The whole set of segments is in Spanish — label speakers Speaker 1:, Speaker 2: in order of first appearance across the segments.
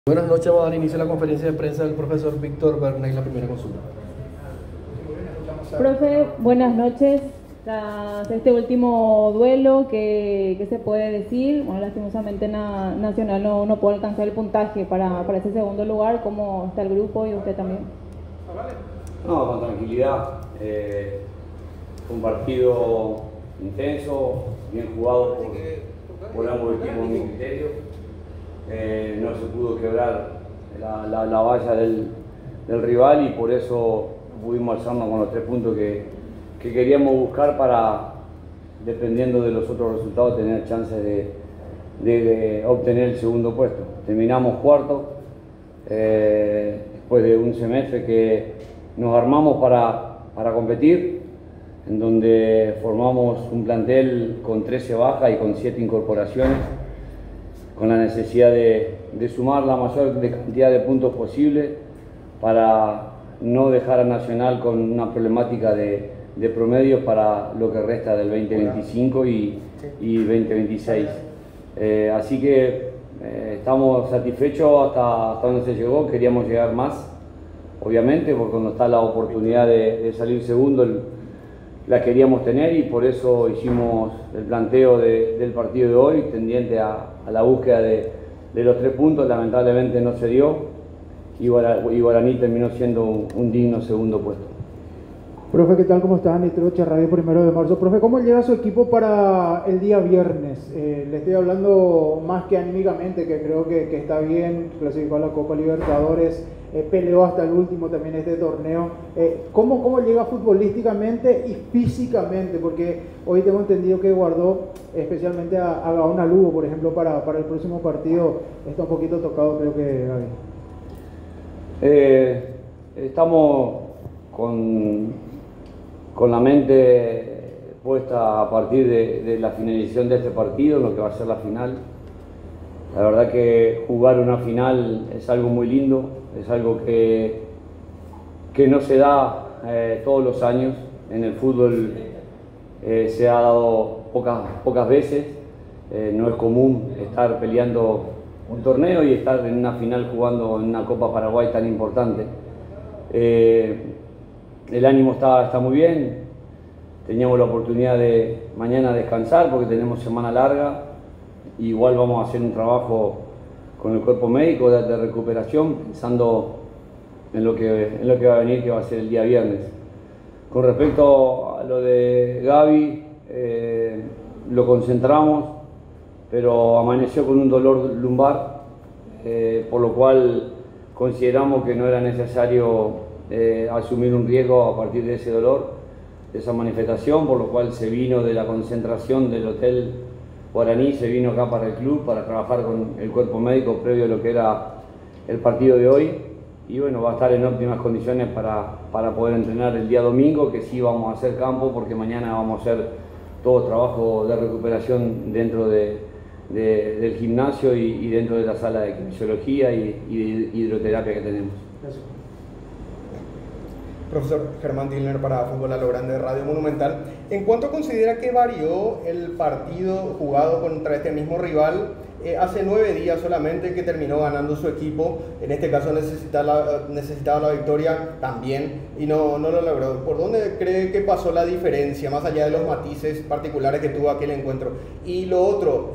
Speaker 1: Buenas noches, vamos a dar inicio a la conferencia de prensa del profesor Víctor Bernay, la primera consulta.
Speaker 2: Profe, buenas noches. Tras este último duelo, ¿qué se puede decir? Bueno, lastimosamente Nacional no puede alcanzar el puntaje para ese segundo lugar. ¿Cómo está el grupo y usted también?
Speaker 3: No, con tranquilidad. Fue un partido intenso, bien jugado por ambos equipos en mi criterio. No se pudo quebrar la valla del rival y por eso pudimos alzarnos con los 3 puntos que queríamos buscar para, dependiendo de los otros resultados, tener chances de obtener el segundo puesto. Terminamos cuarto, después de un semestre que nos armamos para competir, en donde formamos un plantel con 13 bajas y con 7 incorporaciones, con la necesidad de sumar la mayor cantidad de puntos posible para no dejar a Nacional con una problemática de promedios para lo que resta del 2025 y 2026. Así que estamos satisfechos hasta donde se llegó. Queríamos llegar más, obviamente, porque cuando está la oportunidad de salir segundo la queríamos tener y por eso hicimos el planteo del partido de hoy tendiente a la búsqueda de los 3 puntos. Lamentablemente no se dio y Guaraní terminó siendo un digno segundo puesto.
Speaker 4: Profe, ¿qué tal? ¿Cómo está? Nitrocha Radio 1 de marzo. Profe, ¿cómo llega su equipo para el día viernes? Le estoy hablando más que anímicamente, que creo que está bien, clasificó a la Copa Libertadores, peleó hasta el último también este torneo. ¿Cómo llega futbolísticamente y físicamente? Porque hoy tengo entendido que guardó especialmente a Gaona Lugo, por ejemplo, para el próximo partido. Está un poquito tocado, creo que Gaby.
Speaker 3: Estamos con la mente puesta a partir de la finalización de este partido, lo que va a ser la final. La verdad que jugar una final es algo muy lindo, es algo que no se da todos los años. En el fútbol se ha dado pocas veces, no es común estar peleando un torneo y estar en una final jugando en una Copa Paraguay tan importante. El ánimo está muy bien, teníamos la oportunidad de mañana descansar porque tenemos semana larga. Igual vamos a hacer un trabajo con el cuerpo médico de recuperación, pensando en lo que va a venir, que va a ser el día viernes. Con respecto a lo de Gaby, lo concentramos, pero amaneció con un dolor lumbar, por lo cual consideramos que no era necesario asumir un riesgo a partir de ese dolor, de esa manifestación, por lo cual se vino de la concentración del Hotel Guaraní, se vino acá para el club para trabajar con el cuerpo médico previo a lo que era el partido de hoy y bueno, va a estar en óptimas condiciones para poder entrenar el día domingo, que sí vamos a hacer campo porque mañana vamos a hacer todo trabajo de recuperación dentro del gimnasio y dentro de la sala de kinesiología y de hidroterapia que tenemos.
Speaker 4: Gracias.
Speaker 5: Profesor Germán Tilner para Fútbol a lo Grande de Radio Monumental. ¿En cuánto considera que varió el partido jugado contra este mismo rival hace 9 días solamente, que terminó ganando su equipo? En este caso necesitaba la victoria también y no lo logró. ¿Por dónde cree que pasó la diferencia, más allá de los matices particulares que tuvo aquel encuentro? Y lo otro,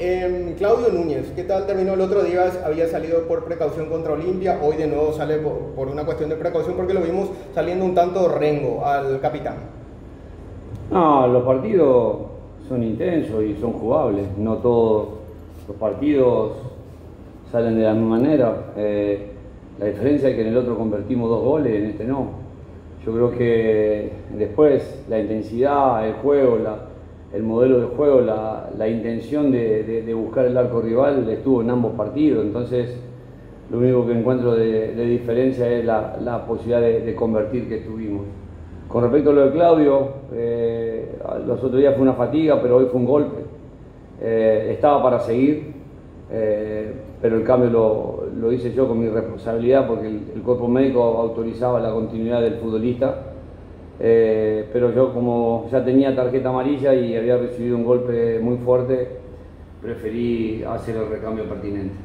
Speaker 5: Claudio Núñez, ¿qué tal terminó el otro día? Había salido por precaución contra Olimpia, hoy de nuevo sale por una cuestión de precaución porque lo vimos saliendo un tanto rengo al capitán.
Speaker 3: No, los partidos son intensos y son jugables, no todos los partidos salen de la misma manera. La diferencia es que en el otro convertimos 2 goles, en este no. Yo creo que después la intensidad, el juego, el modelo de juego, la intención de buscar el arco rival estuvo en ambos partidos. Entonces lo único que encuentro de diferencia es la posibilidad de convertir que tuvimos. Con respecto a lo de Claudio, los otros días fue una fatiga, pero hoy fue un golpe. Estaba para seguir, pero el cambio lo hice yo con mi responsabilidad porque el cuerpo médico autorizaba la continuidad del futbolista. Pero yo, como ya tenía tarjeta amarilla y había recibido un golpe muy fuerte, preferí hacer el recambio pertinente.